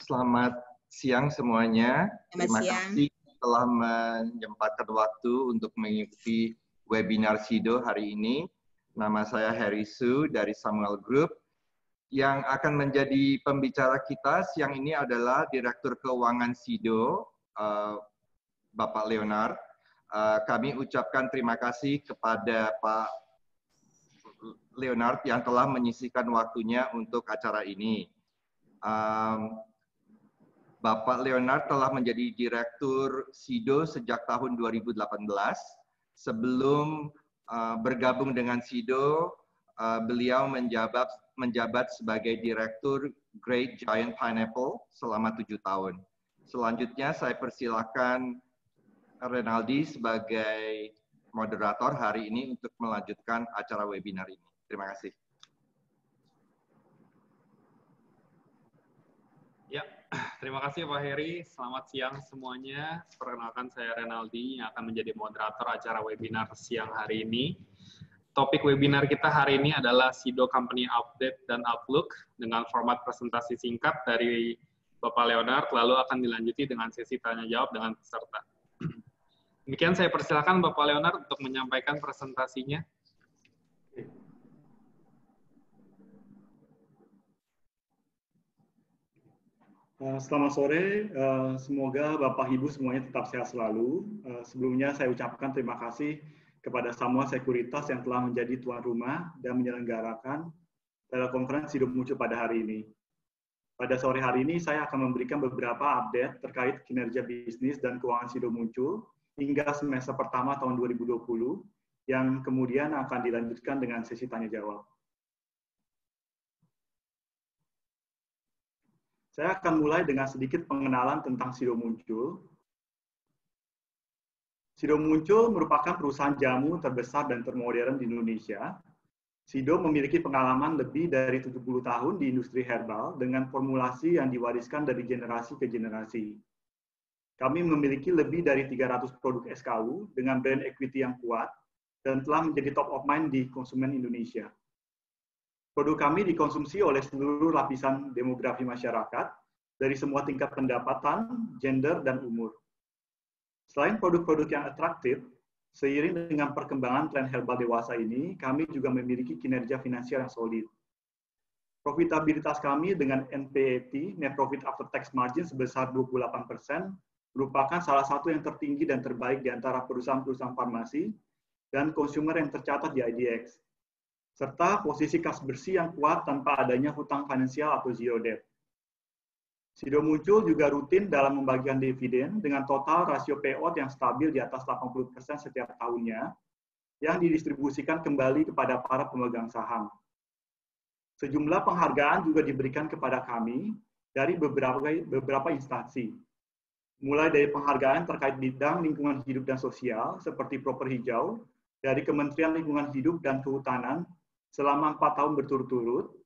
Selamat siang semuanya. Terima kasih telah menyempatkan waktu untuk mengikuti webinar SIDO hari ini. Nama saya Harry Su dari Samuel Group. Yang akan menjadi pembicara kita siang ini adalah Direktur Keuangan SIDO, Bapak Leonard. Kami ucapkan terima kasih kepada Pak Leonard yang telah menyisihkan waktunya untuk acara ini. Bapak Leonard telah menjadi Direktur SIDO sejak tahun 2018. Sebelum bergabung dengan SIDO, beliau menjabat sebagai Direktur Great Giant Pineapple selama 7 tahun. Selanjutnya saya persilakan Renaldi sebagai moderator hari ini untuk melanjutkan acara webinar ini. Terima kasih. Ya, terima kasih Pak Heri. Selamat siang semuanya. Perkenalkan saya Renaldi yang akan menjadi moderator acara webinar siang hari ini. Topik webinar kita hari ini adalah SIDO Company Update dan Outlook dengan format presentasi singkat dari Bapak Leonard, lalu akan dilanjuti dengan sesi tanya-jawab dengan peserta. Demikian saya persilakan Bapak Leonard untuk menyampaikan presentasinya. Selamat sore, semoga Bapak Ibu semuanya tetap sehat selalu. Sebelumnya saya ucapkan terima kasih kepada Samuel Sekuritas yang telah menjadi tuan rumah dan menyelenggarakan telekonferensi SIDO Muncul pada hari ini. Pada sore hari ini saya akan memberikan beberapa update terkait kinerja bisnis dan keuangan SIDO Muncul hingga semester pertama tahun 2020 yang kemudian akan dilanjutkan dengan sesi tanya-jawab. Saya akan mulai dengan sedikit pengenalan tentang SIDO Muncul. SIDO Muncul merupakan perusahaan jamu terbesar dan termodern di Indonesia. SIDO memiliki pengalaman lebih dari 70 tahun di industri herbal dengan formulasi yang diwariskan dari generasi ke generasi. Kami memiliki lebih dari 300 produk SKU dengan brand equity yang kuat dan telah menjadi top of mind di konsumen Indonesia. Produk kami dikonsumsi oleh seluruh lapisan demografi masyarakat dari semua tingkat pendapatan, gender, dan umur. Selain produk-produk yang atraktif, seiring dengan perkembangan tren herbal dewasa ini, kami juga memiliki kinerja finansial yang solid. Profitabilitas kami dengan NPAT, Net Profit After Tax Margin, sebesar 28%, merupakan salah satu yang tertinggi dan terbaik di antara perusahaan-perusahaan farmasi dan konsumer yang tercatat di IDX, serta posisi kas bersih yang kuat tanpa adanya hutang finansial atau zero debt. SIDO Muncul juga rutin dalam membagikan dividen dengan total rasio payout yang stabil di atas 80% setiap tahunnya, yang didistribusikan kembali kepada para pemegang saham. Sejumlah penghargaan juga diberikan kepada kami dari beberapa instansi, mulai dari penghargaan terkait bidang lingkungan hidup dan sosial, seperti Proper Hijau, dari Kementerian Lingkungan Hidup dan Kehutanan selama 4 tahun berturut-turut,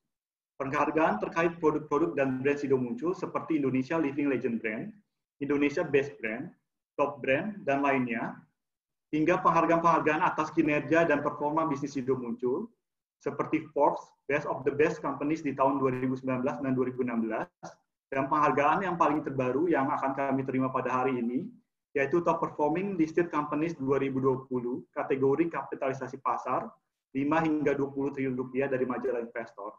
penghargaan terkait produk-produk dan brand SIDO Muncul seperti Indonesia Living Legend Brand, Indonesia Best Brand, Top Brand, dan lainnya, hingga penghargaan-penghargaan atas kinerja dan performa bisnis SIDO Muncul, seperti Forbes Best of the Best Companies di tahun 2019 dan 2016, dan penghargaan yang paling terbaru yang akan kami terima pada hari ini, yaitu Top Performing Listed Companies 2020, kategori kapitalisasi pasar, 5 hingga 20 triliun rupiah dari majalah Investor.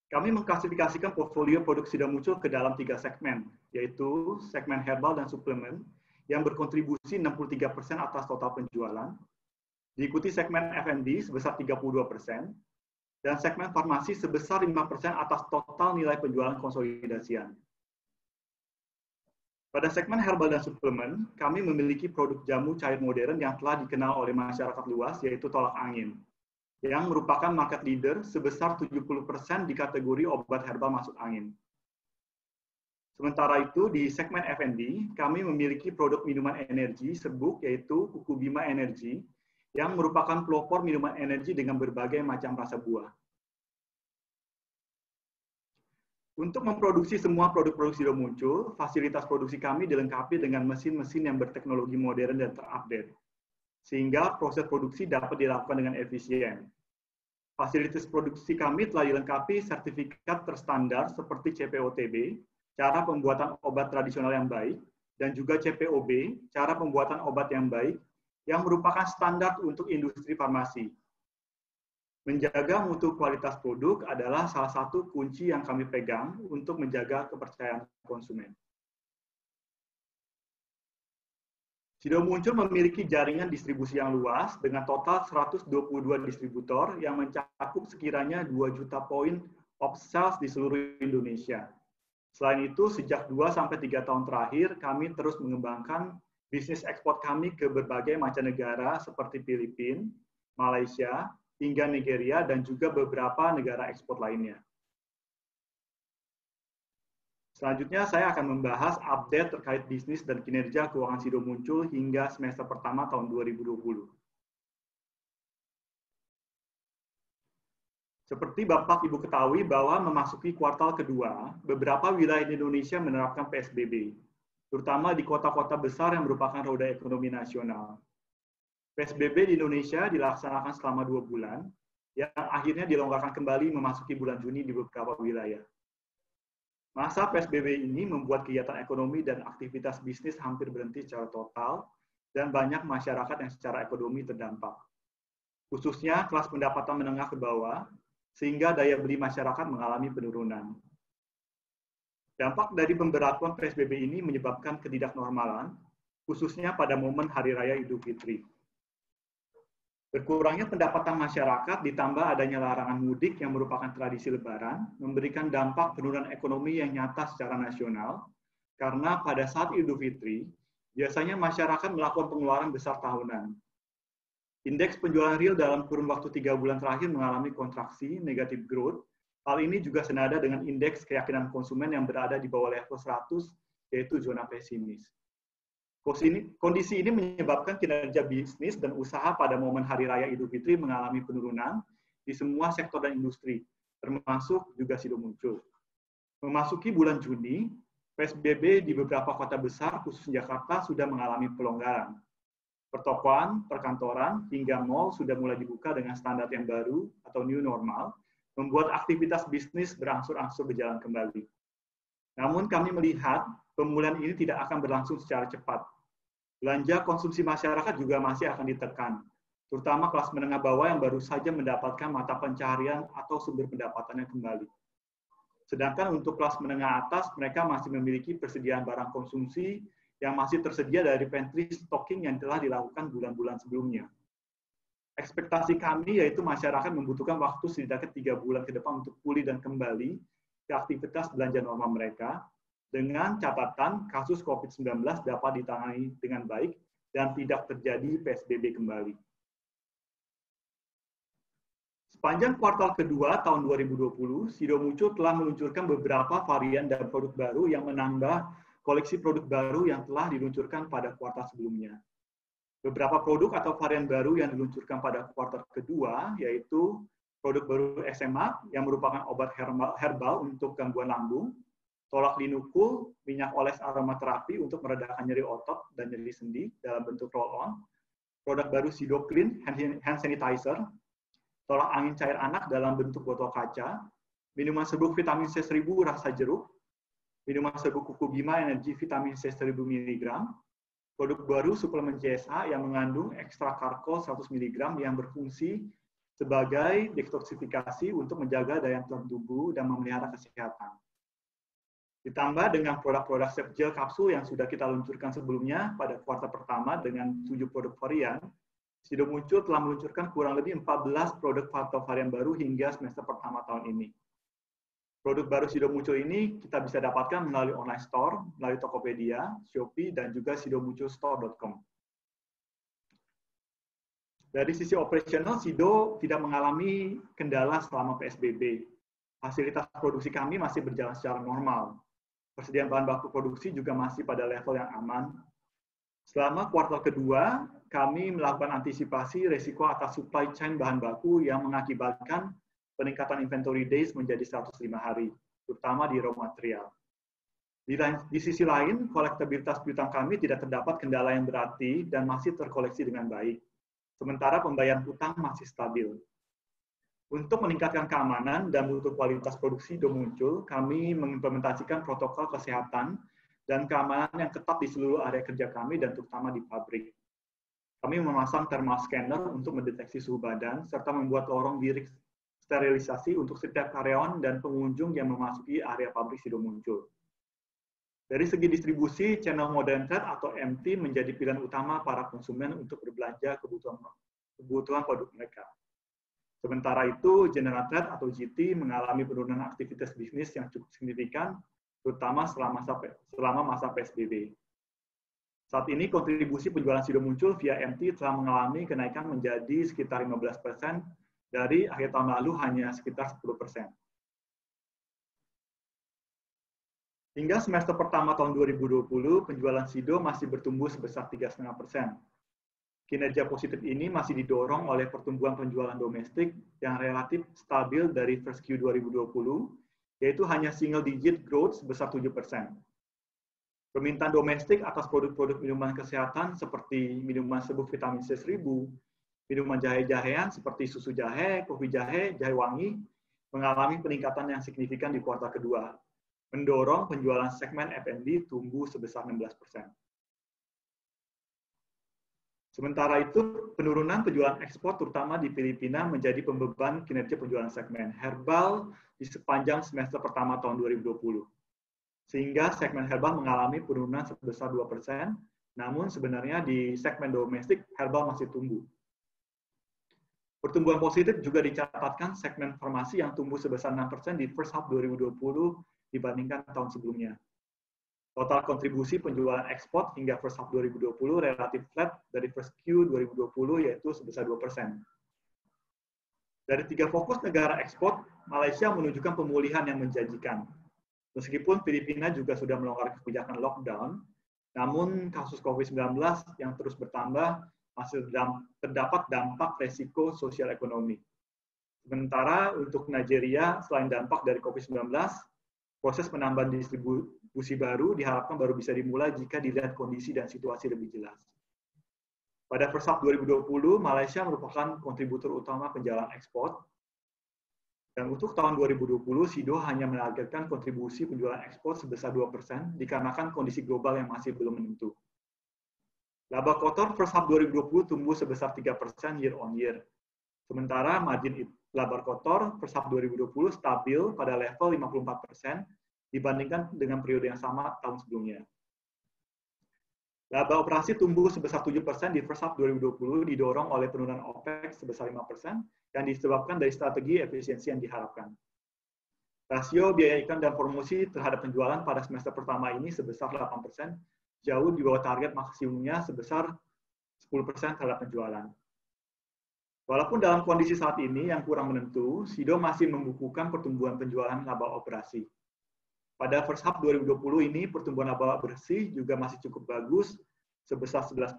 Kami mengklasifikasikan portfolio produk SIDO Muncul ke dalam 3 segmen, yaitu segmen herbal dan suplemen, yang berkontribusi 63% atas total penjualan, diikuti segmen F&B sebesar 32%, dan segmen farmasi sebesar 5% atas total nilai penjualan konsolidasian. Pada segmen herbal dan suplemen, kami memiliki produk jamu cair modern yang telah dikenal oleh masyarakat luas, yaitu tolak angin, yang merupakan market leader sebesar 70% di kategori obat herbal masuk angin. Sementara itu, di segmen F&B, kami memiliki produk minuman energi serbuk, yaitu Kuku Bima Energy, yang merupakan pelopor minuman energi dengan berbagai macam rasa buah. Untuk memproduksi semua produk-produk SIDO Muncul, fasilitas produksi kami dilengkapi dengan mesin-mesin yang berteknologi modern dan terupdate, sehingga proses produksi dapat dilakukan dengan efisien. Fasilitas produksi kami telah dilengkapi sertifikat terstandar seperti CPOTB, cara pembuatan obat tradisional yang baik, dan juga CPOB, cara pembuatan obat yang baik, yang merupakan standar untuk industri farmasi. Menjaga mutu kualitas produk adalah salah satu kunci yang kami pegang untuk menjaga kepercayaan konsumen. Sido Muncul memiliki jaringan distribusi yang luas dengan total 122 distributor yang mencakup sekiranya 2 juta poin of sales di seluruh Indonesia. Selain itu, sejak 2-3 tahun terakhir, kami terus mengembangkan bisnis ekspor kami ke berbagai mancanegara seperti Filipina, Malaysia, hingga Nigeria, dan juga beberapa negara ekspor lainnya. Selanjutnya, saya akan membahas update terkait bisnis dan kinerja keuangan Sido Muncul hingga semester pertama tahun 2020. Seperti Bapak Ibu ketahui bahwa memasuki kuartal kedua, beberapa wilayah di Indonesia menerapkan PSBB, terutama di kota-kota besar yang merupakan roda ekonomi nasional. PSBB di Indonesia dilaksanakan selama 2 bulan, yang akhirnya dilonggarkan kembali memasuki bulan Juni di beberapa wilayah. Masa PSBB ini membuat kegiatan ekonomi dan aktivitas bisnis hampir berhenti secara total, dan banyak masyarakat yang secara ekonomi terdampak. Khususnya kelas pendapatan menengah ke bawah, sehingga daya beli masyarakat mengalami penurunan. Dampak dari pemberlakuan PSBB ini menyebabkan ketidaknormalan, khususnya pada momen Hari Raya Idul Fitri. Berkurangnya pendapatan masyarakat ditambah adanya larangan mudik yang merupakan tradisi Lebaran, memberikan dampak penurunan ekonomi yang nyata secara nasional, karena pada saat Idul Fitri, biasanya masyarakat melakukan pengeluaran besar tahunan. Indeks penjualan real dalam kurun waktu 3 bulan terakhir mengalami kontraksi, negative growth. Hal ini juga senada dengan indeks keyakinan konsumen yang berada di bawah level 100, yaitu zona pesimis. Kondisi ini menyebabkan kinerja bisnis dan usaha pada momen Hari Raya Idul Fitri mengalami penurunan di semua sektor dan industri, termasuk juga Sido Muncul. Memasuki bulan Juni, PSBB di beberapa kota besar, khusus Jakarta, sudah mengalami pelonggaran. Pertokoan, perkantoran, hingga mal sudah mulai dibuka dengan standar yang baru atau new normal, membuat aktivitas bisnis berangsur-angsur berjalan kembali. Namun kami melihat pemulihan ini tidak akan berlangsung secara cepat. Belanja konsumsi masyarakat juga masih akan ditekan, terutama kelas menengah bawah yang baru saja mendapatkan mata pencaharian atau sumber pendapatannya kembali. Sedangkan untuk kelas menengah atas, mereka masih memiliki persediaan barang konsumsi yang masih tersedia dari pantry stocking yang telah dilakukan bulan-bulan sebelumnya. Ekspektasi kami yaitu masyarakat membutuhkan waktu setidaknya 3 bulan ke depan untuk pulih dan kembali ke aktivitas belanja normal mereka, dengan catatan kasus COVID-19 dapat ditangani dengan baik dan tidak terjadi PSBB kembali. Sepanjang kuartal kedua tahun 2020, Sido Muncul telah meluncurkan beberapa varian dan produk baru yang menambah koleksi produk baru yang telah diluncurkan pada kuartal sebelumnya. Beberapa produk atau varian baru yang diluncurkan pada kuartal kedua, yaitu produk baru SMA yang merupakan obat herbal untuk gangguan lambung, tolak linukul, minyak oles aromaterapi untuk meredakan nyeri otot dan nyeri sendi dalam bentuk roll-on, produk baru Sido Clean hand sanitizer, tolak angin cair anak dalam bentuk botol kaca, minuman serbuk vitamin C 1000 rasa jeruk, minuman serbuk Kuku Bima Energi vitamin C 1000 mg, produk baru suplemen CSA yang mengandung ekstrak karkol 100 mg yang berfungsi sebagai detoksifikasi untuk menjaga daya tahan tubuh dan memelihara kesehatan. Ditambah dengan produk-produk safe gel kapsul yang sudah kita luncurkan sebelumnya pada kuartal pertama dengan 7 produk varian, Sido Muncul telah meluncurkan kurang lebih 14 produk atau varian baru hingga semester pertama tahun ini. Produk baru Sido Muncul ini kita bisa dapatkan melalui online store, melalui Tokopedia, Shopee, dan juga sidomunculstore.com. Dari sisi operasional, Sido tidak mengalami kendala selama PSBB. Fasilitas produksi kami masih berjalan secara normal. Persediaan bahan baku produksi juga masih pada level yang aman. Selama kuartal kedua, kami melakukan antisipasi risiko atas supply chain bahan baku yang mengakibatkan peningkatan inventory days menjadi 105 hari, terutama di raw material. Di sisi lain, kolektabilitas piutang kami tidak terdapat kendala yang berarti dan masih terkoleksi dengan baik. Sementara pembayaran utang masih stabil. Untuk meningkatkan keamanan dan mutu kualitas produksi SIDO muncul, kami mengimplementasikan protokol kesehatan dan keamanan yang ketat di seluruh area kerja kami dan terutama di pabrik. Kami memasang thermal scanner untuk mendeteksi suhu badan, serta membuat lorong bilik sterilisasi untuk setiap karyawan dan pengunjung yang memasuki area pabrik SIDO muncul. Dari segi distribusi, channel modern trade atau MT menjadi pilihan utama para konsumen untuk berbelanja kebutuhan produk mereka. Sementara itu, General Trade atau GT mengalami penurunan aktivitas bisnis yang cukup signifikan, terutama selama masa PSBB. Saat ini, kontribusi penjualan SIDO muncul via MT telah mengalami kenaikan menjadi sekitar 15%, dari akhir tahun lalu hanya sekitar 10%. Hingga semester pertama tahun 2020, penjualan SIDO masih bertumbuh sebesar 3,5%. Kinerja positif ini masih didorong oleh pertumbuhan penjualan domestik yang relatif stabil dari first Q 2020, yaitu hanya single digit growth sebesar 7%. Permintaan domestik atas produk-produk minuman kesehatan seperti minuman serbuk vitamin C1000, minuman jahe-jahean seperti susu jahe, kopi jahe, jahe wangi, mengalami peningkatan yang signifikan di kuartal kedua, mendorong penjualan segmen F&B tumbuh sebesar 16%. Sementara itu, penurunan penjualan ekspor terutama di Filipina menjadi pembeban kinerja penjualan segmen herbal di sepanjang semester pertama tahun 2020. Sehingga segmen herbal mengalami penurunan sebesar 2%, namun sebenarnya di segmen domestik herbal masih tumbuh. Pertumbuhan positif juga dicatatkan segmen farmasi yang tumbuh sebesar 6% di first half 2020 dibandingkan tahun sebelumnya. Total kontribusi penjualan ekspor hingga first half 2020 relatif flat dari first Q 2020 yaitu sebesar 2%. Dari 3 fokus negara ekspor, Malaysia menunjukkan pemulihan yang menjanjikan. Meskipun Filipina juga sudah melonggarkan kebijakan lockdown, namun kasus COVID-19 yang terus bertambah masih terdapat dampak resiko sosial ekonomi. Sementara untuk Nigeria, selain dampak dari COVID-19, proses penambahan distribusi baru diharapkan baru bisa dimulai jika dilihat kondisi dan situasi lebih jelas. Pada first half 2020, Malaysia merupakan kontributor utama penjualan ekspor. Dan untuk tahun 2020, SIDO hanya menargetkan kontribusi penjualan ekspor sebesar 2% dikarenakan kondisi global yang masih belum menentu. Laba kotor first half 2020 tumbuh sebesar 3% year on year. Sementara margin laba kotor first half 2020 stabil pada level 54% dibandingkan dengan periode yang sama tahun sebelumnya. Laba operasi tumbuh sebesar 7% di first half 2020 didorong oleh penurunan OPEX sebesar 5% yang disebabkan dari strategi efisiensi yang diharapkan. Rasio biaya iklan dan promosi terhadap penjualan pada semester pertama ini sebesar 8%, jauh di bawah target maksimumnya sebesar 10% terhadap penjualan. Walaupun dalam kondisi saat ini yang kurang menentu, SIDO masih membukukan pertumbuhan penjualan laba operasi. Pada first half 2020 ini, pertumbuhan laba bersih juga masih cukup bagus, sebesar 11%.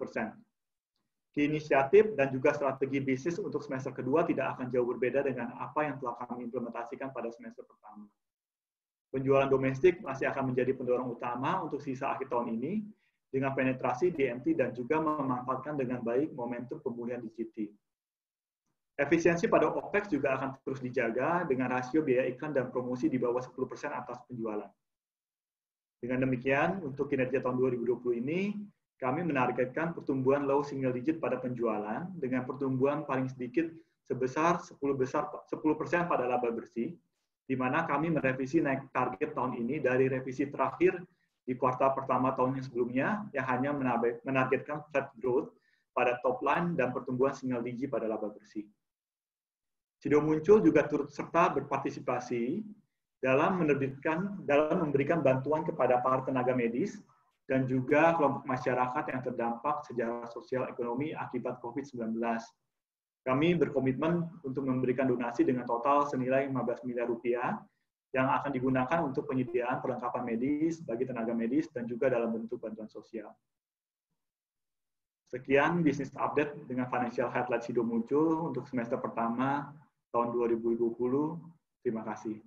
Inisiatif dan juga strategi bisnis untuk semester kedua tidak akan jauh berbeda dengan apa yang telah kami implementasikan pada semester pertama. Penjualan domestik masih akan menjadi pendorong utama untuk sisa akhir tahun ini, dengan penetrasi DMT dan juga memanfaatkan dengan baik momentum pemulihan di GT. Efisiensi pada OPEX juga akan terus dijaga dengan rasio biaya iklan dan promosi di bawah 10% atas penjualan. Dengan demikian, untuk kinerja tahun 2020 ini, kami menargetkan pertumbuhan low single digit pada penjualan dengan pertumbuhan paling sedikit sebesar 10% pada laba bersih, di mana kami merevisi naik target tahun ini dari revisi terakhir di kuartal pertama tahun yang sebelumnya yang hanya menargetkan flat growth pada top line dan pertumbuhan single digit pada laba bersih. SIDO muncul juga turut serta berpartisipasi dalam memberikan bantuan kepada para tenaga medis dan juga kelompok masyarakat yang terdampak secara sosial ekonomi akibat COVID-19. Kami berkomitmen untuk memberikan donasi dengan total senilai 15 miliar rupiah yang akan digunakan untuk penyediaan perlengkapan medis bagi tenaga medis dan juga dalam bentuk bantuan sosial. Sekian bisnis update dengan financial highlight SIDO muncul untuk semester pertama tahun 2020. Terima kasih.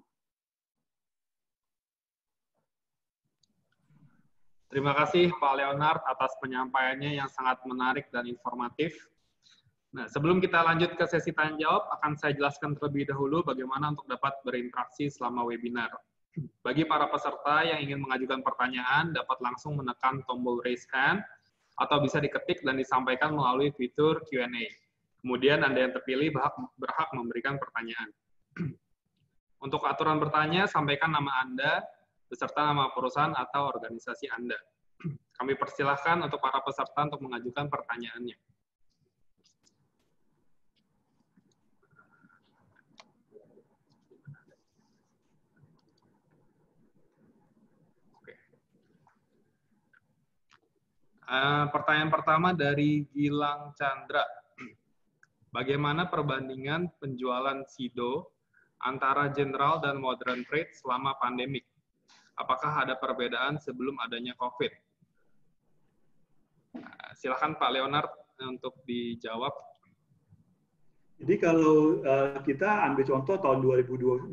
Terima kasih Pak Leonard atas penyampaiannya yang sangat menarik dan informatif. Nah, sebelum kita lanjut ke sesi tanya jawab, akan saya jelaskan terlebih dahulu bagaimana untuk dapat berinteraksi selama webinar. Bagi para peserta yang ingin mengajukan pertanyaan, dapat langsung menekan tombol raise hand, atau bisa diketik dan disampaikan melalui fitur Q&A. Kemudian Anda yang terpilih berhak memberikan pertanyaan. Untuk aturan bertanya, sampaikan nama Anda, beserta nama perusahaan atau organisasi Anda. Kami persilahkan untuk para peserta untuk mengajukan pertanyaannya. Pertanyaan pertama dari Gilang Chandra. Bagaimana perbandingan penjualan SIDO antara general dan modern trade selama pandemik? Apakah ada perbedaan sebelum adanya COVID? Silakan Pak Leonard untuk dijawab. Jadi kalau kita ambil contoh tahun 2019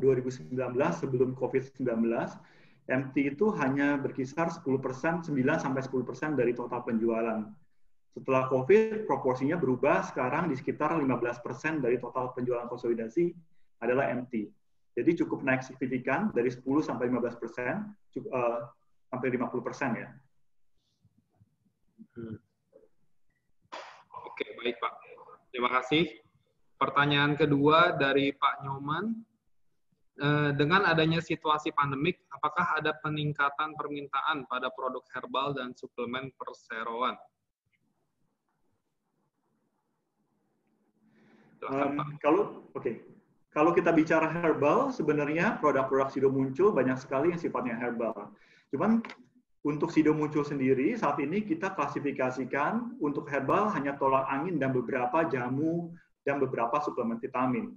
sebelum COVID-19, MT itu hanya berkisar 10%, 9-10% dari total penjualan. Setelah COVID, proporsinya berubah, sekarang di sekitar 15% dari total penjualan konsolidasi adalah MT. Jadi cukup naik signifikan dari 10-15%, sampai 50% ya. Oke, baik Pak. Terima kasih. Pertanyaan kedua dari Pak Nyoman. Dengan adanya situasi pandemik, apakah ada peningkatan permintaan pada produk herbal dan suplemen perseroan? Kalau kita bicara herbal, sebenarnya produk-produk SIDO muncul banyak sekali yang sifatnya herbal. Cuman untuk SIDO muncul sendiri, saat ini kita klasifikasikan untuk herbal hanya tolak angin dan beberapa jamu dan beberapa suplemen vitamin.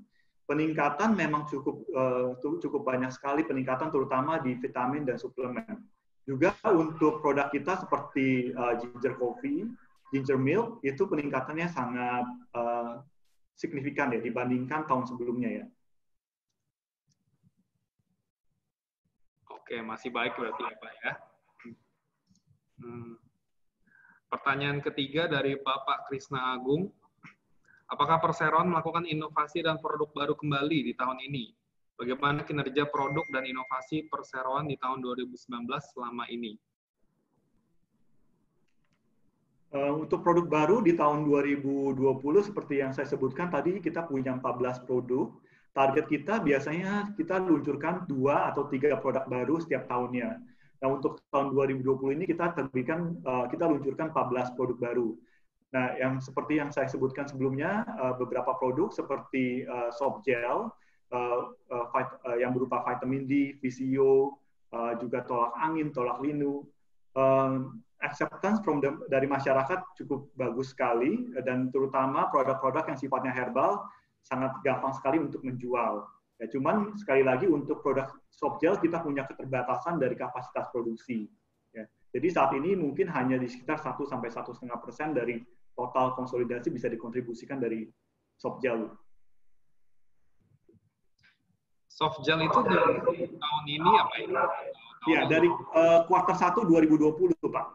Peningkatan memang cukup banyak sekali peningkatan, terutama di vitamin dan suplemen. Juga untuk produk kita seperti ginger coffee, ginger milk, itu peningkatannya sangat signifikan ya dibandingkan tahun sebelumnya ya. Oke, masih baik berarti ya Pak ya. Pertanyaan ketiga dari Bapak Krisna Agung. Apakah Perseroan melakukan inovasi dan produk baru kembali di tahun ini? Bagaimana kinerja produk dan inovasi Perseroan di tahun 2019 selama ini? Untuk produk baru di tahun 2020, seperti yang saya sebutkan tadi, kita punya 14 produk. Target kita biasanya kita luncurkan 2 atau 3 produk baru setiap tahunnya. Nah, untuk tahun 2020 ini kita luncurkan 14 produk baru. Nah, seperti yang saya sebutkan sebelumnya, beberapa produk seperti soft gel, yang berupa vitamin D, Visio, juga tolak angin, tolak linu, acceptance dari masyarakat cukup bagus sekali, dan terutama produk-produk yang sifatnya herbal sangat gampang sekali untuk menjual. Ya, cuman sekali lagi untuk produk soft gel kita punya keterbatasan dari kapasitas produksi. Ya. Jadi saat ini mungkin hanya di sekitar 1-1,5% dari total konsolidasi bisa dikontribusikan dari soft gel. Soft gel itu dari tahun ini ya Pak? Iya, dari kuartal 1 2020 Pak.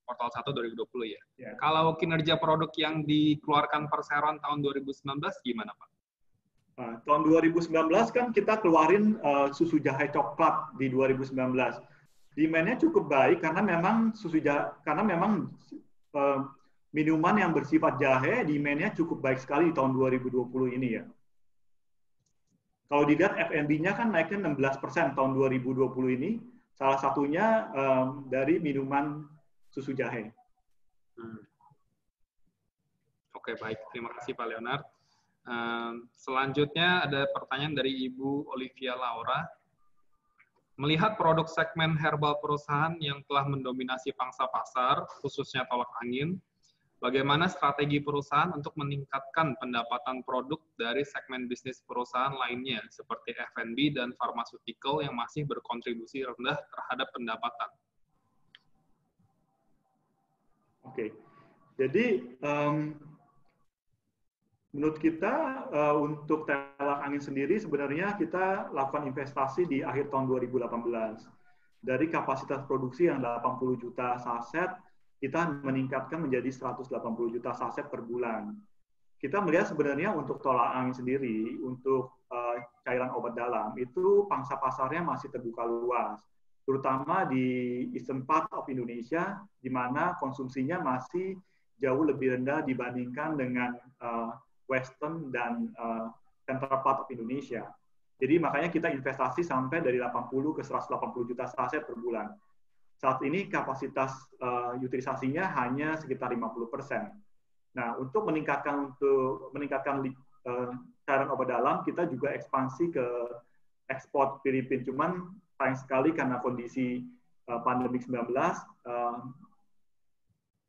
Kuartal 1 2020 ya. Ya. Kalau kinerja produk yang dikeluarkan Perseroan tahun 2019 gimana Pak? Tahun 2019 kan kita keluarin susu jahe coklat di 2019. Demand-nya cukup baik karena memang minuman yang bersifat jahe, demand-nya cukup baik sekali di tahun 2020 ini ya. Kalau dilihat F&B-nya kan naiknya 16% tahun 2020 ini, salah satunya dari minuman susu jahe. Oke, baik. Terima kasih Pak Leonard. Selanjutnya ada pertanyaan dari Ibu Olivia Laura. Melihat produk segmen herbal perusahaan yang telah mendominasi pangsa pasar, khususnya tolak angin, bagaimana strategi perusahaan untuk meningkatkan pendapatan produk dari segmen bisnis perusahaan lainnya, seperti F&B dan pharmaceutical yang masih berkontribusi rendah terhadap pendapatan? Oke, jadi menurut kita untuk tolak angin sendiri sebenarnya kita lakukan investasi di akhir tahun 2018. Dari kapasitas produksi yang 80 juta saset, kita meningkatkan menjadi 180 juta saset per bulan. kita melihat sebenarnya untuk tolak angin sendiri, untuk cairan obat dalam, itu pangsa pasarnya masih terbuka luas, terutama di eastern part of Indonesia, di mana konsumsinya masih jauh lebih rendah dibandingkan dengan western dan central part of Indonesia. Jadi makanya kita investasi sampai dari 80 ke 180 juta saset per bulan. Saat ini kapasitas utilisasinya hanya sekitar 50%. Nah, untuk meningkatkan cairan obat dalam, kita juga ekspansi ke ekspor Filipina. Cuman sayang sekali karena kondisi pandemi 19,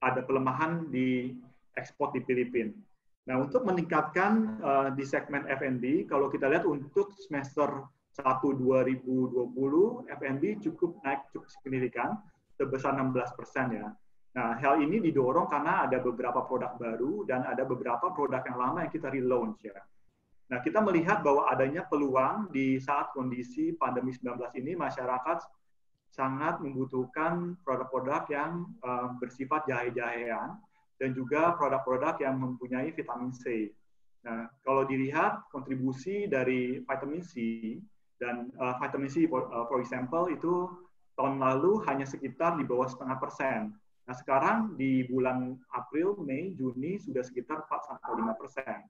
ada pelemahan di ekspor di Filipina. Nah, untuk meningkatkan di segmen F&B, kalau kita lihat untuk semester 1 2020, F&B cukup naik cukup signifikan, sebesar 16% ya. Nah, hal ini didorong karena ada beberapa produk baru dan ada beberapa produk yang lama yang kita relaunch ya. Nah, kita melihat bahwa adanya peluang di saat kondisi pandemi 19 ini, masyarakat sangat membutuhkan produk-produk yang bersifat jahe-jahean, dan juga produk-produk yang mempunyai vitamin C. Nah, kalau dilihat kontribusi dari vitamin C, dan vitamin C, for example, itu tahun lalu hanya sekitar di bawah 0,5%. Nah, sekarang di bulan April, Mei, Juni sudah sekitar 4-5%.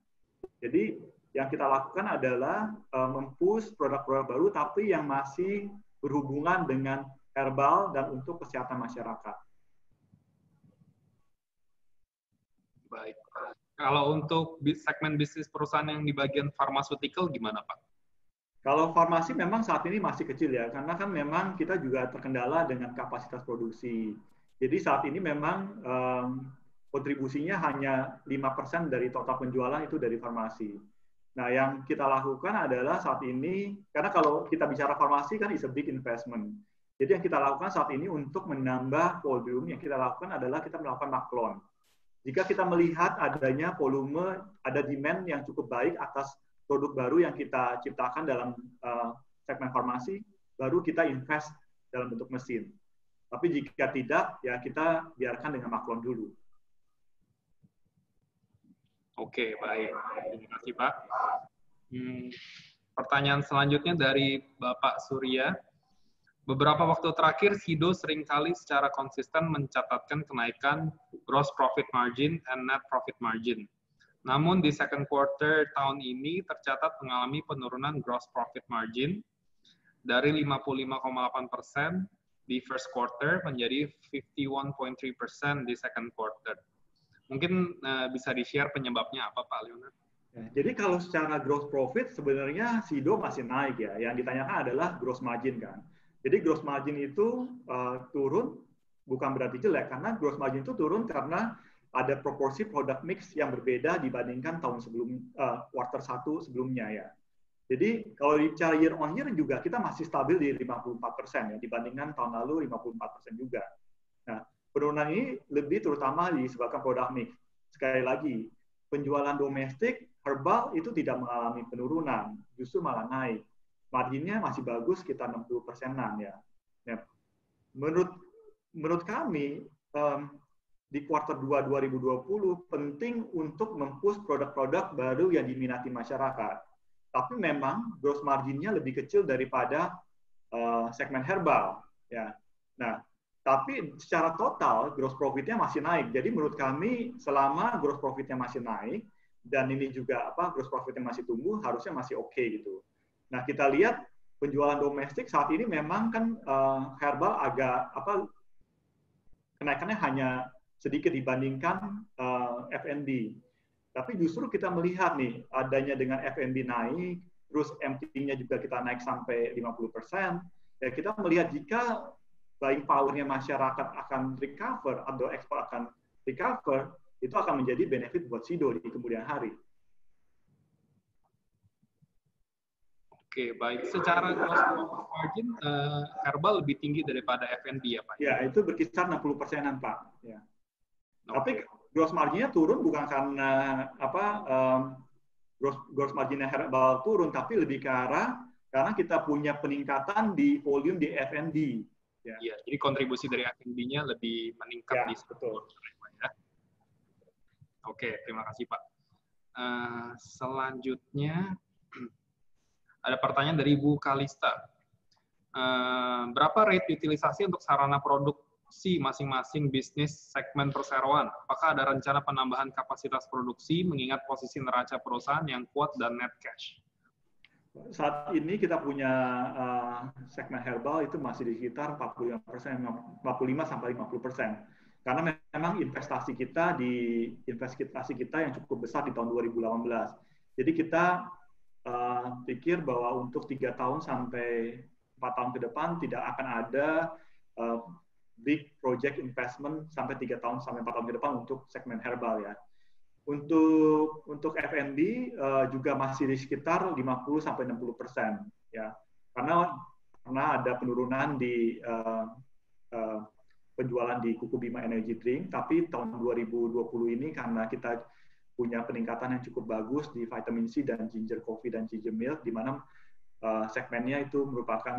Jadi, yang kita lakukan adalah mempush produk-produk baru, tapi yang masih berhubungan dengan herbal dan untuk kesehatan masyarakat. Baik. Kalau untuk segmen bisnis perusahaan yang di bagian pharmaceutical gimana, Pak? Kalau farmasi memang saat ini masih kecil ya, karena kan memang kita juga terkendala dengan kapasitas produksi. Jadi saat ini memang kontribusinya hanya 5% dari total penjualan itu dari farmasi. Nah, yang kita lakukan adalah saat ini, karena kalau kita bicara farmasi kan is a big investment. Jadi yang kita lakukan saat ini untuk menambah volume, yang kita lakukan adalah kita melakukan maklon. Jika kita melihat adanya volume, ada demand yang cukup baik atas produk baru yang kita ciptakan dalam segmen farmasi, baru kita invest dalam bentuk mesin. Tapi jika tidak, ya kita biarkan dengan maklon dulu. Oke, baik. Terima kasih, Pak. Pertanyaan selanjutnya dari Bapak Surya. Beberapa waktu terakhir, Sido seringkali secara konsisten mencatatkan kenaikan gross profit margin and net profit margin. Namun di second quarter tahun ini tercatat mengalami penurunan gross profit margin dari 55,8% di first quarter menjadi 51.3% di second quarter. Mungkin bisa di-share penyebabnya apa, Pak Leonard? Jadi kalau secara gross profit sebenarnya Sido masih naik ya. Yang ditanyakan adalah gross margin kan. Jadi gross margin itu turun bukan berarti jelek, karena gross margin itu turun karena ada proporsi product mix yang berbeda dibandingkan tahun sebelum quarter 1 sebelumnya ya. Jadi kalau bicara year on year juga kita masih stabil di 54% ya, dibandingkan tahun lalu 54% juga. Nah, penurunan ini lebih terutama disebabkan product mix. Sekali lagi, penjualan domestik herbal itu tidak mengalami penurunan, justru malah naik. Marginnya masih bagus, sekitar 60%-an ya. Ya. Menurut kami, di kuartal 2 2020 penting untuk mempush produk-produk baru yang diminati masyarakat. Tapi memang gross marginnya lebih kecil daripada segmen herbal. Ya. Nah, tapi secara total gross profitnya masih naik. Jadi menurut kami selama gross profitnya masih naik dan ini juga gross profitnya masih tumbuh, harusnya masih oke gitu. Nah, kita lihat penjualan domestik saat ini memang kan herbal agak kenaikannya hanya sedikit dibandingkan F&B. Tapi justru kita melihat nih adanya dengan F&B naik, terus MT-nya juga kita naik sampai 50%. Ya kita melihat jika buying power-nya masyarakat akan recover atau ekspor akan recover, itu akan menjadi benefit buat Sido di kemudian hari. Oke, baik. Secara gross profit margin, herbal lebih tinggi daripada F&B ya, Pak? Ya, itu berkisar 60%-an, Pak. Ya. Okay. Tapi gross marginnya turun bukan karena gross marginnya herbal turun, tapi lebih ke arah karena kita punya peningkatan di volume di F&B. Ya. Iya, jadi kontribusi dari F&B-nya lebih meningkat ya, di betul. Ya. Oke, terima kasih Pak. Selanjutnya ada pertanyaan dari Bu Kalista. Berapa rate utilisasi untuk sarana produksi masing-masing bisnis segmen perseroan? Apakah ada rencana penambahan kapasitas produksi mengingat posisi neraca perusahaan yang kuat dan net cash? Saat ini kita punya segmen herbal itu masih di sekitar 45%, 45-50%. Karena memang investasi kita yang cukup besar di tahun 2018. Jadi kita pikir bahwa untuk 3 tahun sampai 4 tahun ke depan tidak akan ada big project investment sampai 3 tahun sampai 4 tahun ke depan untuk segmen herbal ya. Untuk F&B juga masih di sekitar 50-60% ya. Karena ada penurunan di penjualan di Kuku Bima Energy Drink, tapi tahun 2020 ini karena kita punya peningkatan yang cukup bagus di vitamin C dan ginger coffee dan ginger milk, di mana segmennya itu merupakan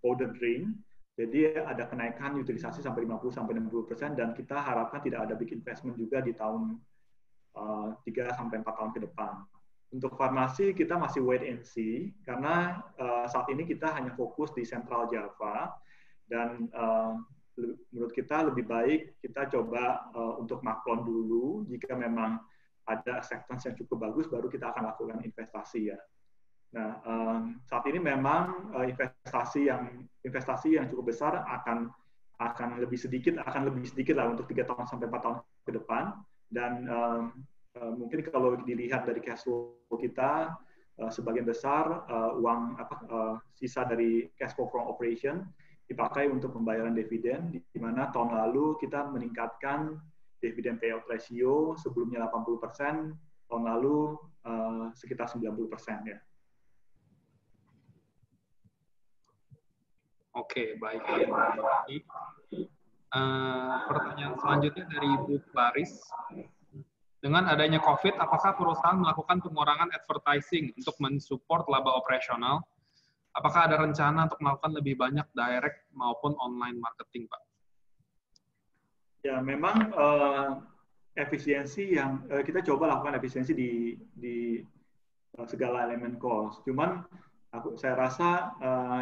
powder drink. Jadi ada kenaikan utilisasi sampai 50-60% dan kita harapkan tidak ada big investment juga di tahun 3-4 tahun ke depan. Untuk farmasi kita masih wait and see karena saat ini kita hanya fokus di Central Java dan menurut kita lebih baik kita coba untuk maklon dulu. Jika memang ada acceptance yang cukup bagus baru kita akan lakukan investasi ya. Nah, saat ini memang investasi yang cukup besar akan lebih sedikit lah untuk 3 tahun sampai 4 tahun ke depan, dan mungkin kalau dilihat dari cash flow kita sebagian besar uang sisa dari cash flow from operation dipakai untuk pembayaran dividen, di mana tahun lalu kita meningkatkan dividen payout ratio, sebelumnya 80%, tahun lalu sekitar 90% ya. Oke, baik. Pertanyaan selanjutnya dari Bu Claris. Dengan adanya COVID, apakah perusahaan melakukan pengurangan advertising untuk mensupport laba operasional? Apakah ada rencana untuk melakukan lebih banyak direct maupun online marketing, Pak? Ya, memang efisiensi yang kita coba lakukan efisiensi di segala elemen cost. Cuman saya rasa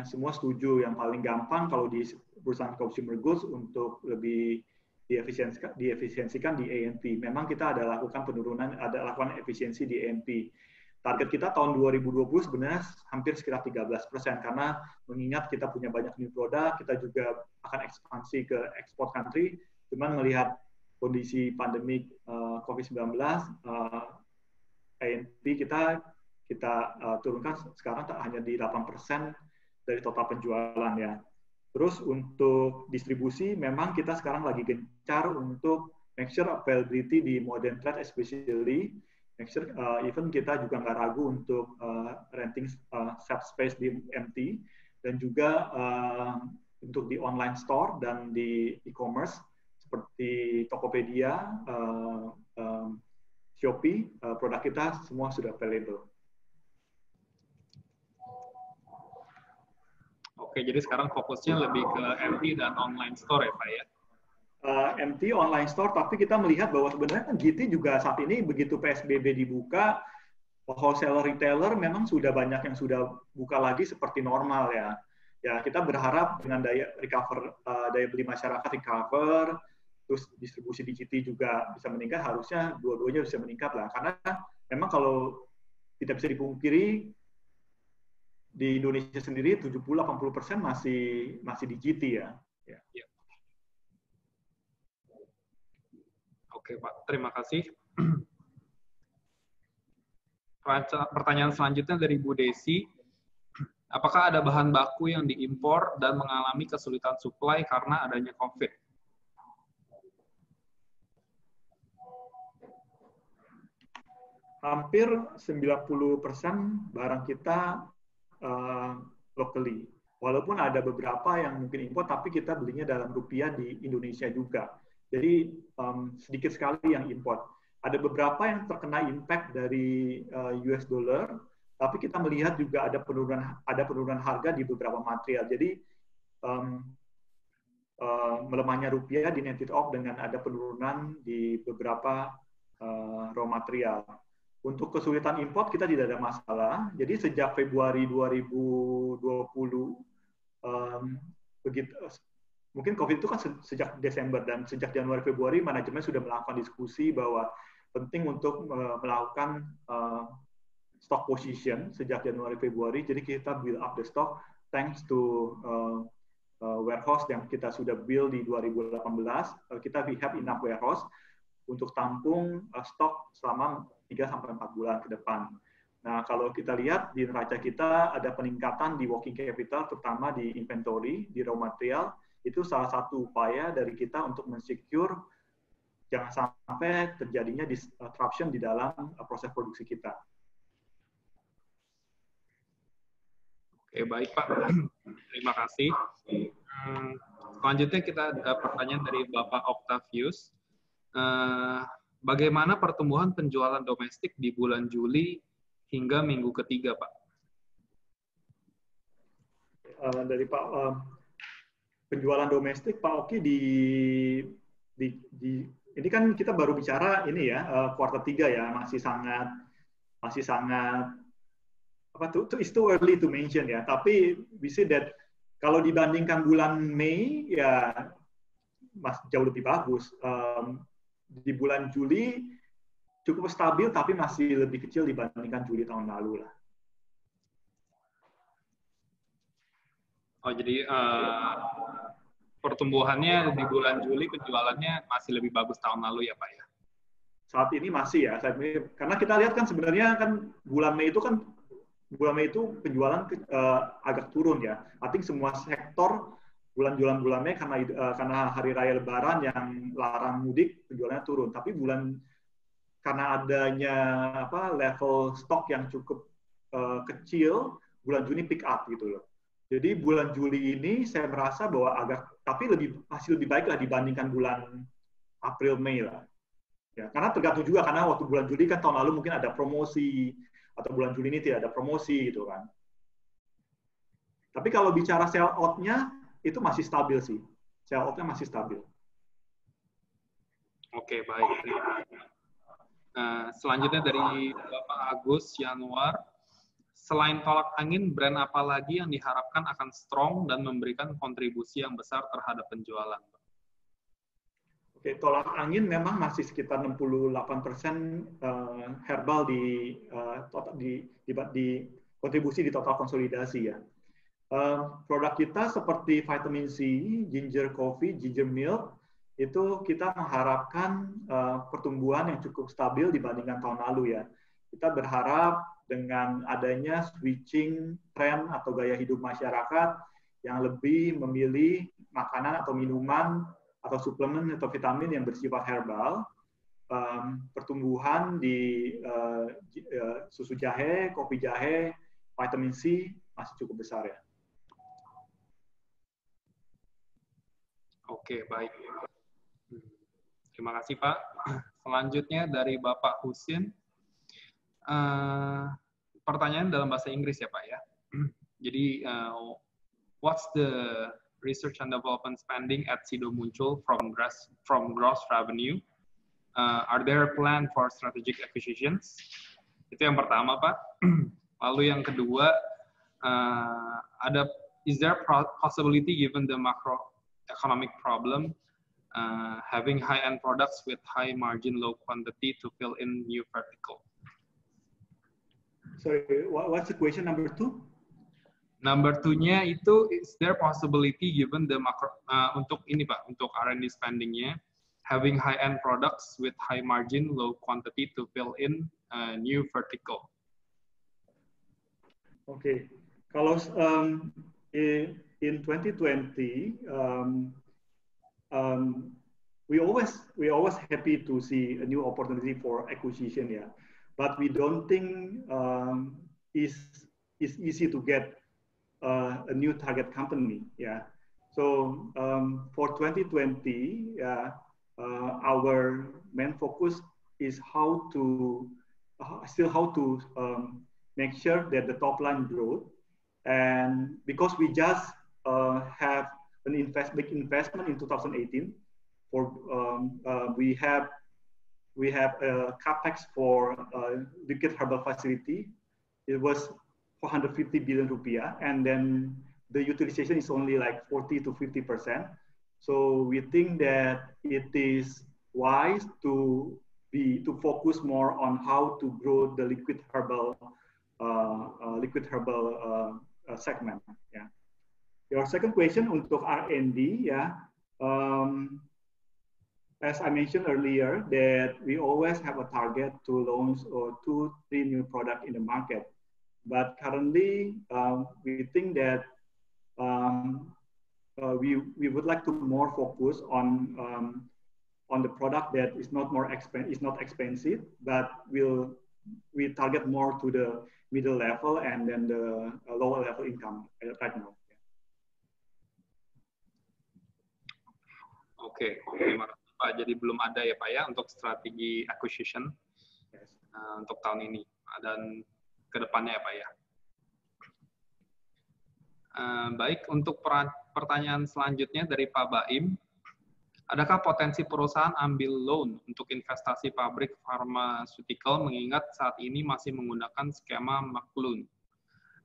semua setuju yang paling gampang kalau di perusahaan consumer goods untuk lebih diefisiensikan di A&P. Memang kita ada lakukan lakukan efisiensi di A&P. Target kita tahun 2020 sebenarnya hampir sekitar 13%, karena mengingat kita punya banyak new produk, kita juga akan ekspansi ke export country. Cuman melihat kondisi pandemik COVID-19, A&P kita turunkan sekarang hanya di 8% dari total penjualan ya. Terus untuk distribusi, memang kita sekarang lagi gencar untuk make sure availability di modern trade especially, make sure even kita juga nggak ragu untuk renting shelf space di MT, dan juga untuk di online store dan di e-commerce seperti Tokopedia, Shopee, produk kita semua sudah available. Oke, jadi sekarang fokusnya lebih ke MT dan online store ya, Pak ya? MT online store, tapi kita melihat bahwa sebenarnya GT juga saat ini begitu PSBB dibuka, wholesaler retailer memang sudah banyak yang sudah buka lagi seperti normal ya. Ya, kita berharap dengan daya beli masyarakat recover, terus distribusi di GT juga bisa meningkat, harusnya dua-duanya bisa meningkat lah. Karena memang kalau tidak bisa dipungkiri, di Indonesia sendiri 70-80% masih di GT ya. Ya. Oke Pak, terima kasih. Pertanyaan selanjutnya dari Bu Desi. Apakah ada bahan baku yang diimpor dan mengalami kesulitan supply karena adanya COVID? Hampir 90% barang kita locally. Walaupun ada beberapa yang mungkin impor, tapi kita belinya dalam rupiah di Indonesia juga. Jadi sedikit sekali yang import. Ada beberapa yang terkena impact dari US dollar, tapi kita melihat juga ada penurunan harga di beberapa material. Jadi melemahnya rupiah dinetted off dengan ada penurunan di beberapa raw raw material. Untuk kesulitan import kita tidak ada masalah. Jadi sejak Februari 2020, begitu, mungkin COVID itu kan sejak Desember, dan sejak Januari Februari manajemen sudah melakukan diskusi bahwa penting untuk melakukan stock position sejak Januari Februari. Jadi kita build up the stock thanks to warehouse yang kita sudah build di 2018. Kita we have enough warehouse untuk tampung stok selama 3-4 bulan ke depan. Nah, kalau kita lihat di neraca kita ada peningkatan di working capital, terutama di inventory, di raw material. Itu salah satu upaya dari kita untuk mensecure jangan sampai terjadinya disruption di dalam proses produksi kita. Oke, baik Pak. Terima kasih. Selanjutnya kita ada pertanyaan dari Bapak Octavius. Bagaimana pertumbuhan penjualan domestik di bulan Juli hingga minggu ketiga, Pak? Dari Pak penjualan domestik, Pak Oki ini kan kita baru bicara ini ya kuartal 3 ya, masih sangat apa tuh, it's too early to mention ya. Tapi we see that kalau dibandingkan bulan Mei ya jauh lebih bagus. Di bulan Juli cukup stabil, tapi masih lebih kecil dibandingkan Juli tahun lalu lah. Oh, jadi pertumbuhannya di bulan Juli penjualannya masih lebih bagus tahun lalu ya Pak ya? Saat ini masih ya, karena kita lihat kan sebenarnya kan bulan Mei itu penjualan agak turun ya. I think semua sektor bulan Mei karena hari raya Lebaran yang larang mudik penjualannya turun. Tapi karena adanya level stok yang cukup kecil, bulan Juni pick up gitu loh. Jadi bulan Juli ini saya merasa bahwa tapi masih lebih baik lah dibandingkan bulan April Mei lah. Ya, karena tergantung juga karena waktu bulan Juli kan tahun lalu mungkin ada promosi atau bulan Juli ini tidak ada promosi gitu kan. Tapi kalau bicara sell out-nya itu masih stabil sih. Sell out-nya masih stabil. Oke, baik. Selanjutnya dari Bapak Agus Yanuar. Selain tolak angin, brand apa lagi yang diharapkan akan strong dan memberikan kontribusi yang besar terhadap penjualan? Oke, tolak angin memang masih sekitar 68% herbal di kontribusi di total konsolidasi ya. Produk kita seperti vitamin C, ginger coffee, ginger milk, itu kita mengharapkan pertumbuhan yang cukup stabil dibandingkan tahun lalu ya. Kita berharap dengan adanya switching tren atau gaya hidup masyarakat yang lebih memilih makanan atau minuman atau suplemen atau vitamin yang bersifat herbal, pertumbuhan di susu jahe, kopi jahe, vitamin C masih cukup besar ya. Oke, baik. Terima kasih Pak. Selanjutnya dari Bapak Husin. Pertanyaan dalam bahasa Inggris ya Pak ya. Jadi, what's the research and development spending at Sido Muncul from gross revenue? Are there plan for strategic acquisitions? Itu yang pertama Pak. Lalu yang kedua, is there possibility given the macroeconomic problem having high-end products with high margin, low quantity to fill in new vertical? Sorry, what's the question number 2? Number 2-nya itu, is there possibility given the macro, untuk ini Pak, untuk R&D spending-nya, having high-end products with high margin, low quantity to fill in new vertical? Okay, kalau in 2020, we always happy to see a new opportunity for acquisition, yeah. But we don't think it's easy to get a new target company, yeah. So for 2020, our main focus is how to make sure that the top line growth, and because we just have big investment in 2018, we have we have a capex for liquid herbal facility. It was 450 billion rupiah, and then the utilization is only like 40 to 50%. So we think that it is wise to focus more on how to grow the liquid herbal segment. Yeah. Your second question untuk R&D, ya. As I mentioned earlier, that we always have a target to launch 2-3 new products in the market. But currently, we think that we would like to more focus on the product that is not expensive, but we target more to the middle level and then the lower level income right now. Oke, terima kasih Pak. Jadi belum ada ya Pak ya untuk strategi acquisition untuk tahun ini dan kedepannya ya Pak ya. Baik, untuk pertanyaan selanjutnya dari Pak Baim. Adakah potensi perusahaan ambil loan untuk investasi pabrik pharmaceutical mengingat saat ini masih menggunakan skema McLoan?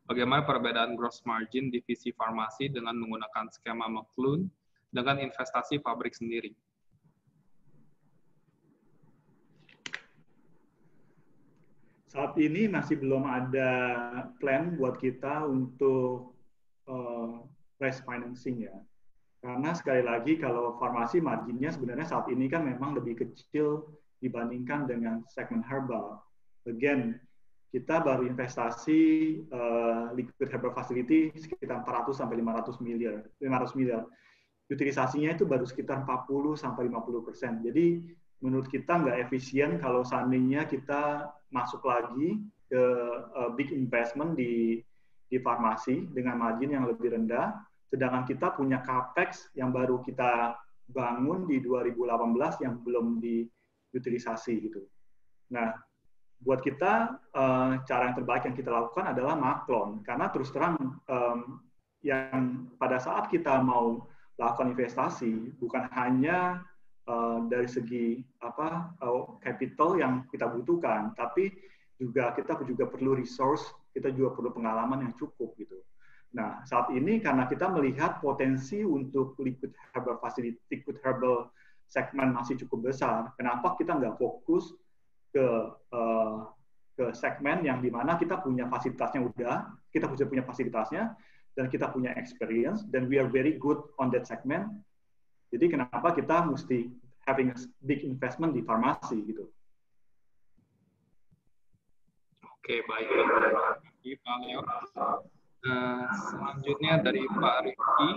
Bagaimana perbedaan gross margin divisi farmasi dengan menggunakan skema McLoan dengan investasi pabrik sendiri? Saat ini masih belum ada plan buat kita untuk price financing ya. Karena sekali lagi kalau farmasi marginnya sebenarnya saat ini kan memang lebih kecil dibandingkan dengan segmen herbal. Again, kita baru investasi liquid herbal facility sekitar 400 sampai 500 miliar. Utilisasinya itu baru sekitar 40 sampai 50%. Jadi menurut kita nggak efisien kalau seandainya kita masuk lagi ke big investment di farmasi dengan margin yang lebih rendah. Sedangkan kita punya capex yang baru kita bangun di 2018 yang belum diutilisasi gitu. Nah, buat kita cara yang terbaik yang kita lakukan adalah McLoan karena terus terang yang pada saat kita mau lakukan investasi bukan hanya dari segi capital yang kita butuhkan, tapi kita juga perlu resource, kita juga perlu pengalaman yang cukup gitu. Nah, saat ini karena kita melihat potensi untuk liquid herbal facility, liquid herbal segmen masih cukup besar, kenapa kita nggak fokus ke segmen yang dimana kita punya fasilitasnya kita sudah punya fasilitasnya, dan kita punya experience, dan we are very good on that segment. Jadi kenapa kita mesti having a big investment di farmasi gitu. Oke, baik. Terima kasih Pak Leo. Selanjutnya dari Pak Rifki,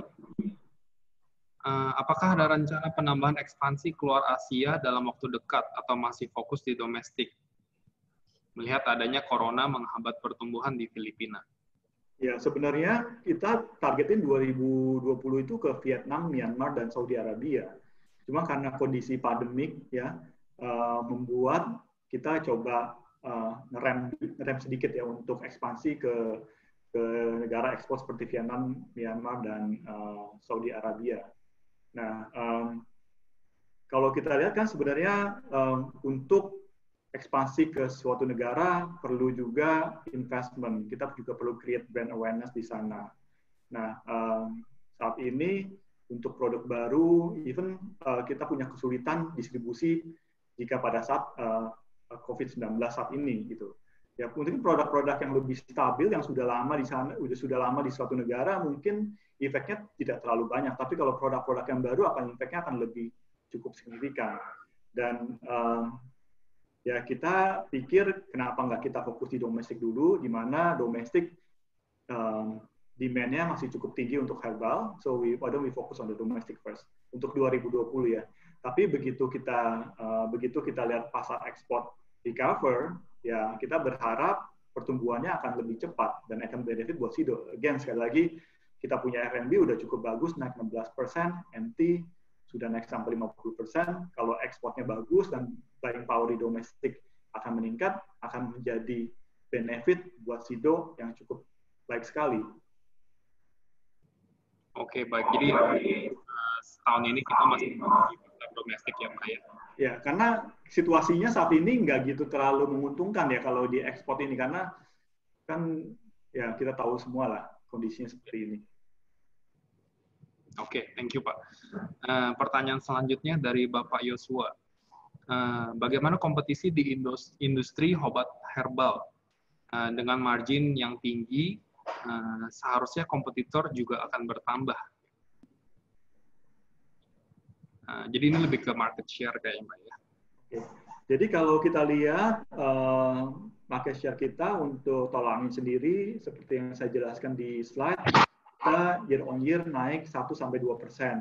apakah ada rencana penambahan ekspansi keluar Asia dalam waktu dekat atau masih fokus di domestik? Melihat adanya corona menghambat pertumbuhan di Filipina. Ya, sebenarnya kita targetin 2020 itu ke Vietnam, Myanmar, dan Saudi Arabia. Cuma karena kondisi pandemik ya membuat kita coba ngerem sedikit ya untuk ekspansi ke negara ekspor seperti Vietnam, Myanmar, dan Saudi Arabia. Nah, kalau kita lihat kan sebenarnya untuk ekspansi ke suatu negara perlu juga investment. Kita juga perlu create brand awareness di sana. Nah, saat ini untuk produk baru, even kita punya kesulitan distribusi jika pada saat COVID-19 saat ini gitu. Ya, mungkin produk-produk yang lebih stabil yang sudah lama di sana, sudah lama di suatu negara mungkin efeknya tidak terlalu banyak. Tapi kalau produk-produk yang baru efeknya akan lebih cukup signifikan. Dan ya kita pikir kenapa nggak kita fokus di domestik dulu, di mana domestik demand-nya masih cukup tinggi untuk herbal. So why don't we focus on the domestic first untuk 2020 ya. Tapi begitu kita lihat pasar ekspor recover, ya kita berharap pertumbuhannya akan lebih cepat dan akan benefit buat Sido. Again, sekali lagi, kita punya R&B udah cukup bagus, naik 16%, MT sudah naik sampai 50%. Kalau ekspornya bagus dan buying power di domestik akan meningkat, akan menjadi benefit buat Sido yang cukup baik sekali. Oke, baik. Jadi tahun ini kita masih di pasar domestik ya, Pak ya? Ya, karena situasinya saat ini nggak gitu terlalu menguntungkan ya kalau di ekspor ini, karena kan ya kita tahu semua lah kondisinya seperti ini. Oke, thank you Pak. Pertanyaan selanjutnya dari Bapak Yosua. Bagaimana kompetisi di industri obat herbal? Dengan margin yang tinggi, seharusnya kompetitor juga akan bertambah. Jadi ini lebih ke market share kayaknya Pak ya. Oke. Jadi kalau kita lihat market share kita untuk tolak angin sendiri, seperti yang saya jelaskan di slide, kita year on year naik 1-2%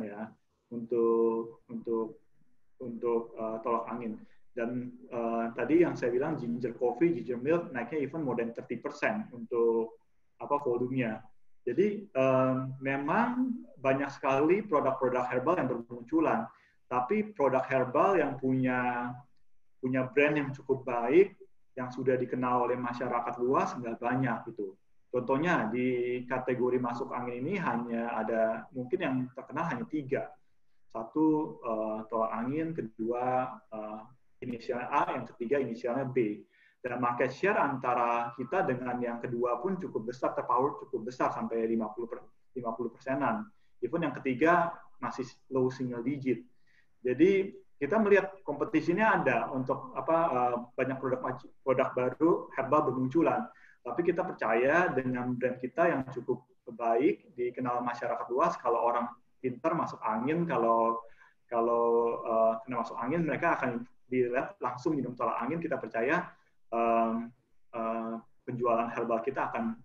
ya untuk tolak angin. Dan tadi yang saya bilang ginger coffee, ginger milk naiknya even more than 30% untuk volumenya. Jadi memang banyak sekali produk-produk herbal yang bermunculan, tapi produk herbal yang punya brand yang cukup baik, yang sudah dikenal oleh masyarakat luas nggak banyak gitu. Contohnya di kategori masuk angin ini hanya ada mungkin yang terkenal hanya 3. Satu tolak angin, kedua inisialnya A, yang ketiga inisialnya B. Dan market share antara kita dengan yang kedua pun cukup besar, terpaut cukup besar sampai 50%-an. Even yang ketiga masih low single digit. Jadi kita melihat kompetisinya ada untuk banyak produk baru herbal bermunculan. Tapi kita percaya dengan brand kita yang cukup baik, dikenal masyarakat luas, kalau orang pintar masuk angin, kalau kena masuk angin, mereka akan dilihat langsung minum tolak angin. Kita percaya penjualan herbal kita akan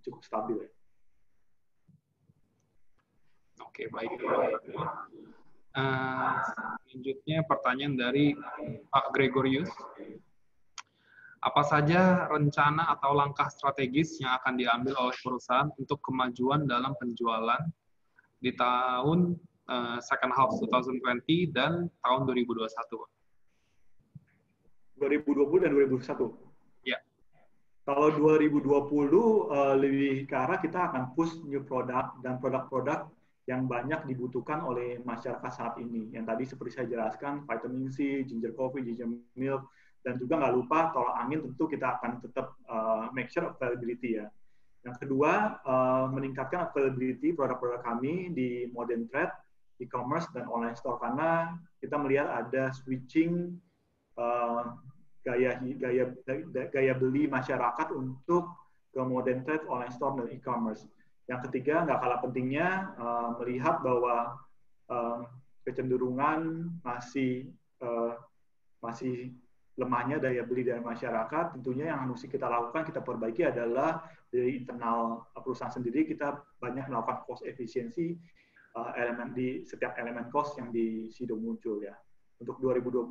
cukup stabil. Oke, baik. Selanjutnya pertanyaan dari Pak Gregorius. Apa saja rencana atau langkah strategis yang akan diambil oleh perusahaan untuk kemajuan dalam penjualan di tahun second half 2020 dan tahun 2021? 2020 dan 2021? Ya. Kalau 2020 lebih ke arah kita akan push new product dan produk-produk yang banyak dibutuhkan oleh masyarakat saat ini. Yang tadi seperti saya jelaskan, vitamin C, ginger coffee, ginger milk, dan juga nggak lupa tolak angin tentu kita akan tetap make sure availability ya. Yang kedua, meningkatkan availability produk-produk kami di modern trade, e-commerce, dan online store. Karena kita melihat ada switching gaya beli masyarakat untuk ke modern trade, online store, dan e-commerce. Yang ketiga, nggak kalah pentingnya, melihat bahwa kecenderungan masih lemahnya daya beli dari masyarakat. Tentunya yang harus kita lakukan, kita perbaiki adalah dari internal perusahaan sendiri, kita banyak melakukan cost efisiensi elemen di setiap elemen cost yang di Sido muncul ya. Untuk 2021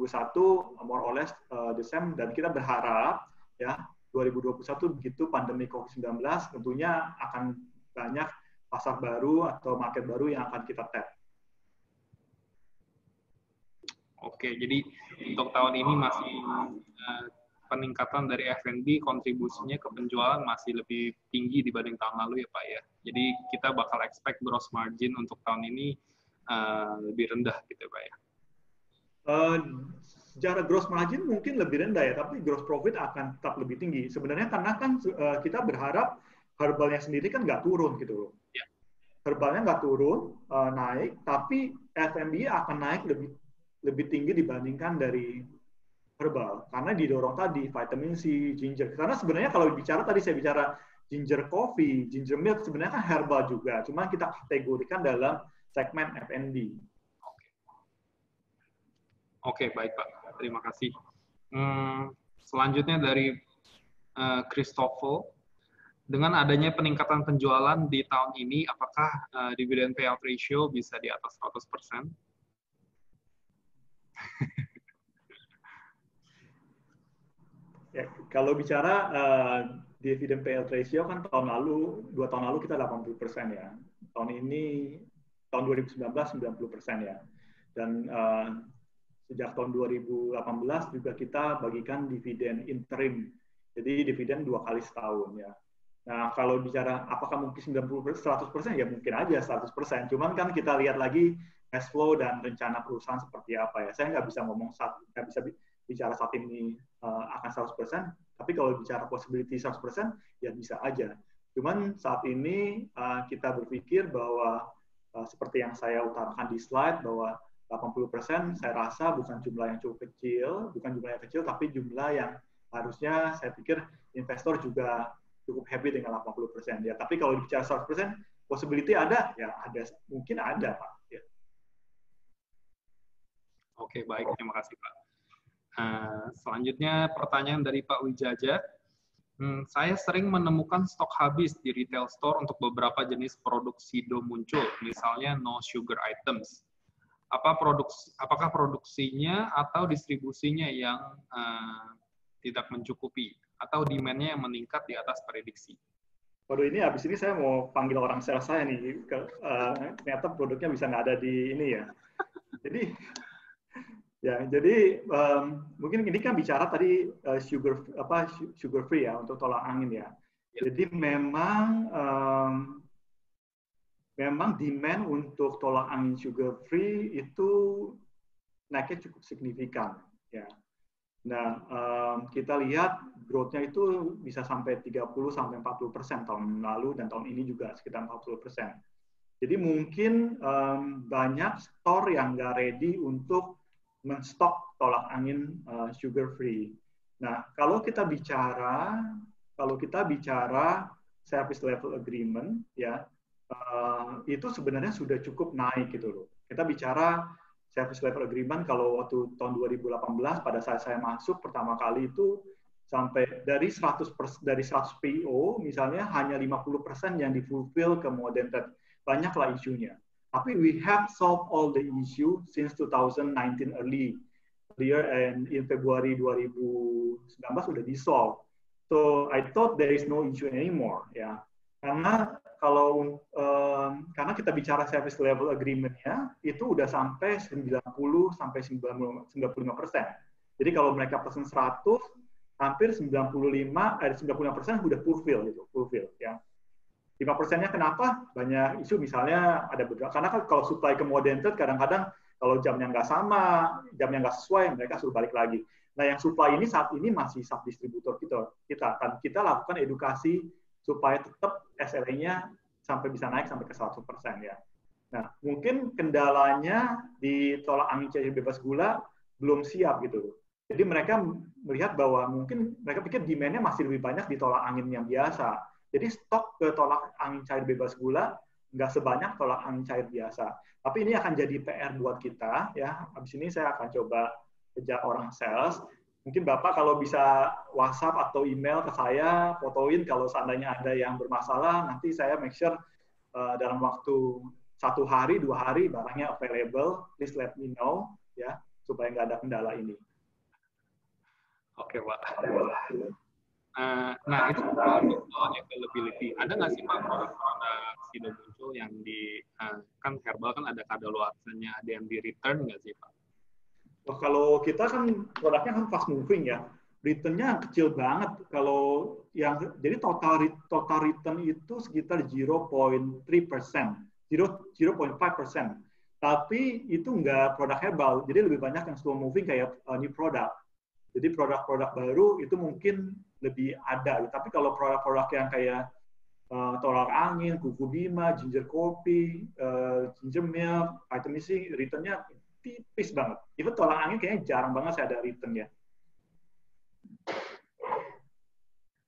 more or less the same, dan kita berharap ya 2021 begitu pandemi COVID-19 tentunya akan banyak pasar baru atau market baru yang akan kita tap. Oke, jadi untuk tahun ini masih peningkatan dari F&B kontribusinya ke penjualan masih lebih tinggi dibanding tahun lalu ya Pak ya. Jadi kita bakal expect gross margin untuk tahun ini lebih rendah gitu Pak ya. Secara gross margin mungkin lebih rendah ya, tapi gross profit akan tetap lebih tinggi. Sebenarnya karena kan kita berharap herbalnya sendiri kan nggak turun gitu loh. Ya. Herbalnya nggak turun, naik, tapi F&B akan naik lebih tinggi dibandingkan dari herbal. Karena didorong tadi vitamin C, ginger. Karena sebenarnya kalau tadi saya bicara ginger coffee, ginger milk, sebenarnya kan herbal juga. Cuma kita kategorikan dalam segmen F&B. Oke, baik Pak. Terima kasih. Selanjutnya dari Christopher. Dengan adanya peningkatan penjualan di tahun ini, apakah dividend payout ratio bisa di atas 100%? Ya, kalau bicara dividend payout ratio kan 2 tahun lalu kita 80% ya. Tahun ini, tahun 2019 90% ya. Dan sejak tahun 2018 juga kita bagikan dividen interim. Jadi dividen 2 kali setahun ya. Nah, kalau bicara apakah mungkin 100%, ya mungkin aja 100%. Cuman kan kita lihat lagi cash flow dan rencana perusahaan seperti apa ya. Saya nggak bisa bicara saat ini akan 100%, tapi kalau bicara possibility 100%, ya bisa aja. Cuman saat ini kita berpikir bahwa seperti yang saya utarakan di slide, bahwa 80% saya rasa bukan jumlah yang cukup kecil, tapi jumlah yang harusnya saya pikir investor juga cukup happy dengan 80%. Ya, tapi kalau bicara 100%, possibility ada, ya ada, mungkin ada, Pak. Ya. Oke, baik. Terima kasih, Pak. Selanjutnya pertanyaan dari Pak Wijaja. Saya sering menemukan stok habis di retail store untuk beberapa jenis produk Sido muncul, misalnya no sugar items. Apakah produksinya atau distribusinya yang tidak mencukupi, atau demand-nya yang meningkat di atas prediksi? Waduh, ini habis ini saya mau panggil orang sales saya nih. Ternyata produknya bisa nggak ada di ini ya. Jadi mungkin ini kan bicara tadi sugar free ya untuk tolak angin ya. Jadi memang demand untuk tolak angin sugar free itu naiknya cukup signifikan ya. Nah, kita lihat growth-nya itu bisa sampai 30-40% tahun lalu dan tahun ini juga sekitar 40%. Jadi mungkin banyak store yang nggak ready untuk menstok tolak angin sugar free. Nah, kalau kita bicara service level agreement ya, itu sebenarnya sudah cukup naik gitu loh. Kita bicara service level agreement kalau waktu tahun 2018 pada saat saya masuk pertama kali itu sampai dari 100 PO misalnya hanya 50% yang difulfill ke modern trade. Banyaklah isunya. Tapi we have solved all the issue since 2019 earlier and in February 2019 sudah di-solve. So I thought there is no issue anymore ya. Karena kita bicara service level agreement-nya itu udah sampai 90-95%. Jadi kalau mereka pesan 100, hampir 95% sudah fulfill ya. 5%-nya kenapa? Banyak isu misalnya ada beberapa. Karena kalau supply ke modern trade kadang-kadang kalau jamnya nggak sama, jamnya nggak sesuai, mereka suruh balik lagi. Nah, yang supply ini saat ini masih sub-distributor kita. Dan kita lakukan edukasi supaya tetap SLA-nya sampai bisa naik sampai ke 100% ya. Nah, mungkin kendalanya di tolak angin cair bebas gula belum siap gitu. Jadi mereka melihat bahwa mungkin mereka pikir demand-nya masih lebih banyak di tolak angin yang biasa. Jadi stok ke tolak angin cair bebas gula nggak sebanyak tolak angin cair biasa. Tapi ini akan jadi PR buat kita ya. Habis ini saya akan coba kerja orang sales. Mungkin Bapak kalau bisa WhatsApp atau email ke saya, fotoin kalau seandainya ada yang bermasalah, nanti saya make sure dalam waktu 1 hari, 2 hari barangnya available. Please let me know ya supaya nggak ada kendala ini. Oke, Pak. Nah, itu soal availability. Ada nggak sih Pak produk-produk Sido muncul yang di kan herbal kan ada kadaluarsanya, ada yang di return nggak sih Pak? Oh, kalau kita kan produknya kan fast moving ya, return-nya kecil banget. Kalau yang jadi total return itu sekitar 0.3%, 0.5%. Tapi itu nggak produk herbal, jadi lebih banyak yang slow moving kayak new product. Jadi produk-produk baru itu mungkin lebih ada. Tapi kalau produk-produk yang kayak tolak angin, kuku bima, ginger coffee, ginger milk, vitamin C, return-nya tipis banget. Even tolak angin kayaknya jarang banget saya ada return ya.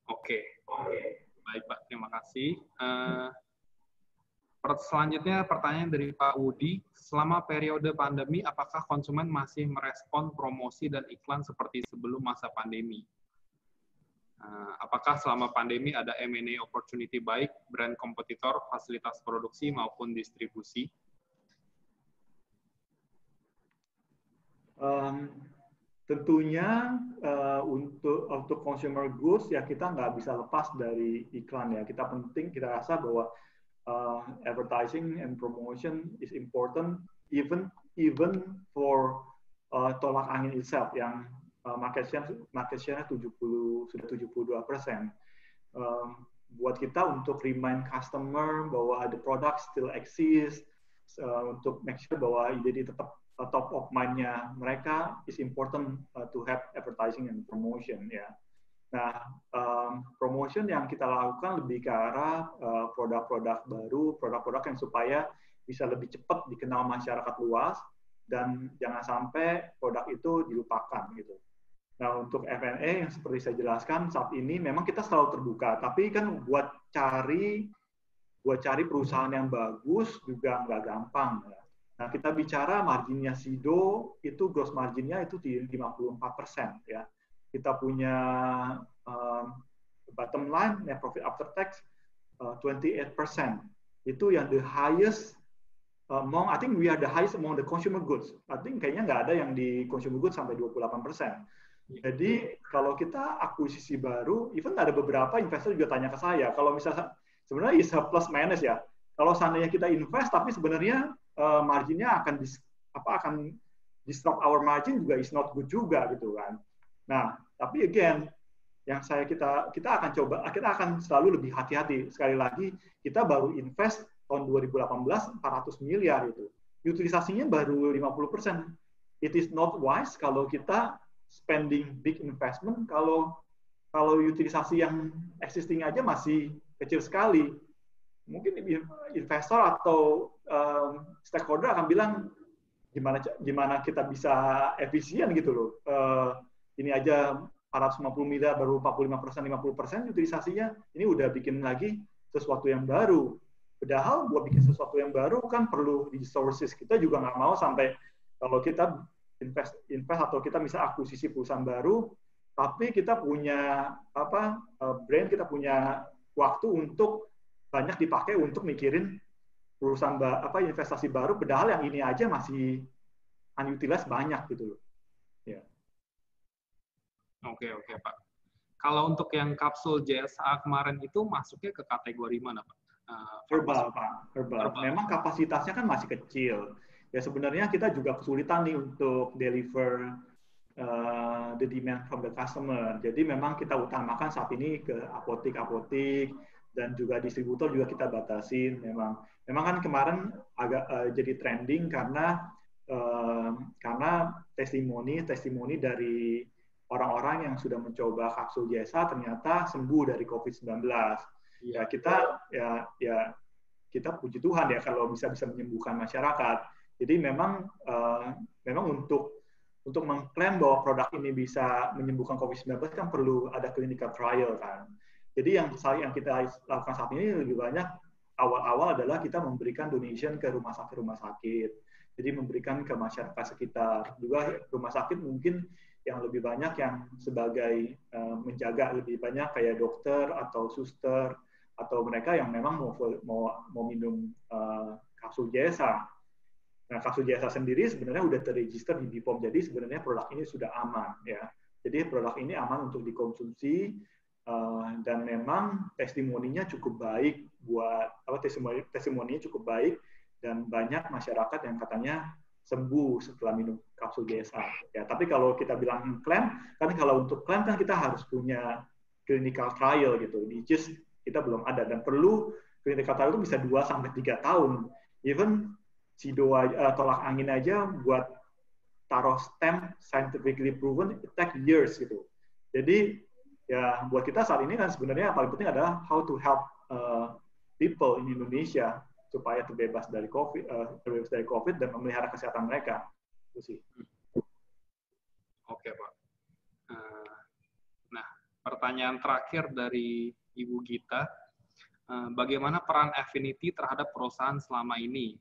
Oke. Baik Pak, terima kasih. Selanjutnya pertanyaan dari Pak Wudi, selama periode pandemi, apakah konsumen masih merespon promosi dan iklan seperti sebelum masa pandemi? Apakah selama pandemi ada M&A opportunity baik brand kompetitor, fasilitas produksi maupun distribusi? Tentunya untuk consumer goods ya kita nggak bisa lepas dari iklan ya. Kita rasa bahwa advertising and promotion is important even for tolak angin itself yang market share-nya sudah 72%. Buat kita untuk remind customer bahwa the product still exists, untuk make sure bahwa jadi tetap top of mind-nya mereka is important to have advertising and promotion ya. Nah, promotion yang kita lakukan lebih ke arah produk-produk baru, produk-produk yang supaya bisa lebih cepat dikenal masyarakat luas dan jangan sampai produk itu dilupakan gitu. Nah, untuk F&A yang seperti saya jelaskan saat ini memang kita selalu terbuka, tapi kan buat cari perusahaan yang bagus juga nggak gampang. Ya. Nah, kita bicara marginnya Sido, itu gross marginnya itu di 54%. Ya. Kita punya bottom line, net profit after tax, 28%. Itu yang the highest I think we are the highest among the consumer goods. I think kayaknya nggak ada yang di consumer goods sampai 28%. Jadi kalau kita akuisisi baru, even ada beberapa investor juga tanya ke saya, kalau misalnya sebenarnya is plus minus ya. Kalau seandainya kita invest, tapi sebenarnya marginnya akan disrupt our margin juga is not good juga gitu kan. Nah, tapi again, yang kita akan selalu lebih hati-hati. Sekali lagi, kita baru invest tahun 2018 400 miliar itu. Utilisasinya baru 50%. It is not wise kalau kita spending big investment kalau utilisasi yang existing aja masih kecil sekali. Mungkin investor atau stakeholder akan bilang gimana kita bisa efisien gitu loh. Ini aja 450 miliar baru 45%, 50% utilisasinya, ini udah bikin lagi sesuatu yang baru. Padahal buat bikin sesuatu yang baru kan perlu resources. Kita juga nggak mau sampai kalau kita invest atau kita bisa akuisisi perusahaan baru, tapi kita punya brand, kita punya waktu untuk banyak dipakai untuk mikirin perusahaan investasi baru. Padahal yang ini aja masih unutilized banyak gitu loh. Ya. Oke Pak. Kalau untuk yang kapsul JSA kemarin itu masuknya ke kategori mana Pak? Herbal, Pak. Herbal. Memang kapasitasnya kan masih kecil. Ya sebenarnya kita juga kesulitan nih untuk deliver the demand from the customer. Jadi memang kita utamakan saat ini ke apotik-apotik dan juga distributor juga kita batasin. Memang kan kemarin agak jadi trending karena testimoni dari orang-orang yang sudah mencoba kapsul JSA ternyata sembuh dari COVID-19. Ya kita puji Tuhan ya kalau bisa menyembuhkan masyarakat. Jadi memang untuk mengklaim bahwa produk ini bisa menyembuhkan COVID-19 kan perlu ada clinical trial kan. Jadi yang kita lakukan saat ini lebih banyak awal-awal adalah kita memberikan donation ke rumah sakit. Jadi memberikan ke masyarakat sekitar. Juga rumah sakit mungkin yang lebih banyak yang sebagai menjaga lebih banyak kayak dokter atau suster atau mereka yang memang mau minum kapsul JSA. Nah, kapsul JSA sendiri sebenarnya udah terregister di BPOM, jadi sebenarnya produk ini sudah aman ya. Jadi produk ini aman untuk dikonsumsi dan memang testimoninya cukup baik testimoninya cukup baik dan banyak masyarakat yang katanya sembuh setelah minum kapsul JSA. Ya, tapi kalau kita bilang klaim, kan kalau untuk klaim kan kita harus punya clinical trial gitu. Kita belum ada dan perlu clinical trial itu bisa 2-3 tahun. Even Sido tolak angin aja buat taruh stamp scientifically proven it take years gitu. Jadi ya buat kita saat ini kan sebenarnya yang paling penting adalah how to help people in Indonesia supaya terbebas dari COVID dan memelihara kesehatan mereka. Itu sih. Oke, Pak. Nah, pertanyaan terakhir dari Ibu Gita, bagaimana peran Affinity terhadap perusahaan selama ini?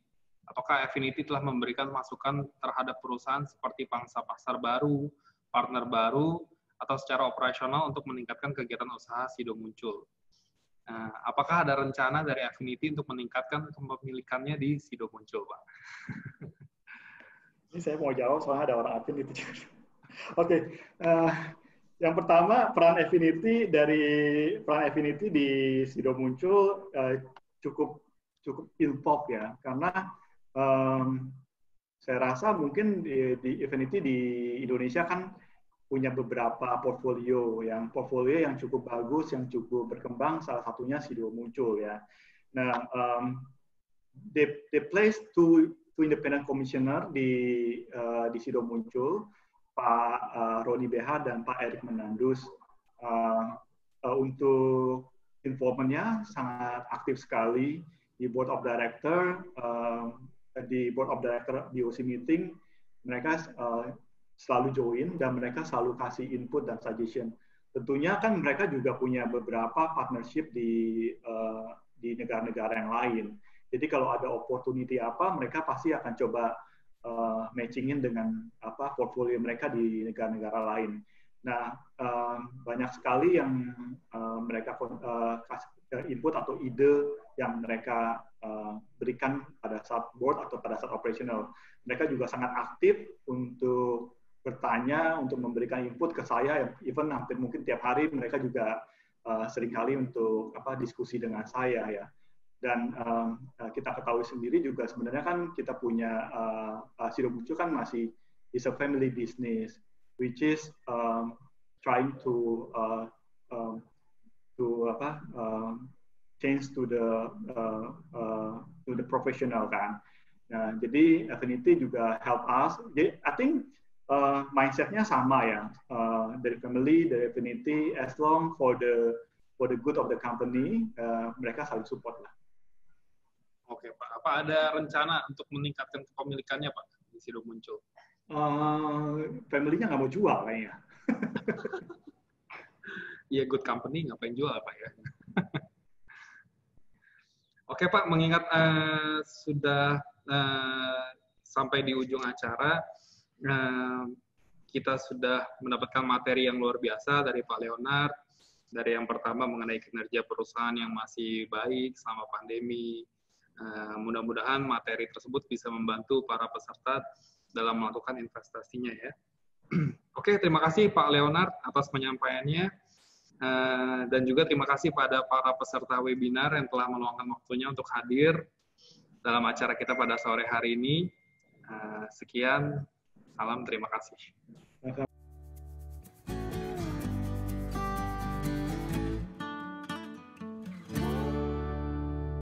Ataukah Affinity telah memberikan masukan terhadap perusahaan seperti pangsa pasar baru, partner baru, atau secara operasional untuk meningkatkan kegiatan usaha Sido Muncul? Apakah ada rencana dari Affinity untuk meningkatkan kepemilikannya di Sido Muncul, Pak? Ini saya mau jawab soalnya ada orang Affinity. Oke. Yang pertama, peran Affinity di Sido Muncul cukup involved ya, karena saya rasa mungkin di Affinity di Indonesia kan punya beberapa portfolio yang cukup bagus, yang cukup berkembang, salah satunya Sido Muncul ya. Nah, they placed two independent commissioner di Sido Muncul, Pak Roni BH dan Pak Erik Menandus. Untuk involvementnya sangat aktif sekali di board of director, BOC meeting, mereka selalu join dan mereka selalu kasih input dan suggestion. Tentunya kan mereka juga punya beberapa partnership di negara-negara yang lain. Jadi kalau ada opportunity apa, mereka pasti akan coba matchingin dengan portfolio mereka di negara-negara lain. Nah, banyak sekali yang mereka kasih input atau ide yang mereka berikan pada saat board atau pada saat operational. Mereka juga sangat aktif untuk bertanya, untuk memberikan input ke saya, even hampir mungkin tiap hari mereka juga seringkali untuk diskusi dengan saya ya. Dan kita ketahui sendiri juga sebenarnya kan kita punya Sido Muncul kan masih is a family business, which is trying to change to the professional kan. Nah, jadi Affinity juga help us. Jadi I think mindsetnya sama ya, dari family, dari Affinity, as long for the good of the company, mereka saling support lah. Oke Pak, apa ada rencana untuk meningkatkan kepemilikannya Pak di Sido Muncul? Family-nya nggak mau jual kayaknya. Iya, good company ngapain jual Pak ya? Oke Pak, mengingat sudah sampai di ujung acara, kita sudah mendapatkan materi yang luar biasa dari Pak Leonard. Dari yang pertama mengenai kinerja perusahaan yang masih baik selama pandemi. Mudah-mudahan materi tersebut bisa membantu para peserta dalam melakukan investasinya ya. Oke, terima kasih Pak Leonard atas penyampaiannya. Dan juga terima kasih pada para peserta webinar yang telah meluangkan waktunya untuk hadir dalam acara kita pada sore hari ini. Sekian, salam terima kasih.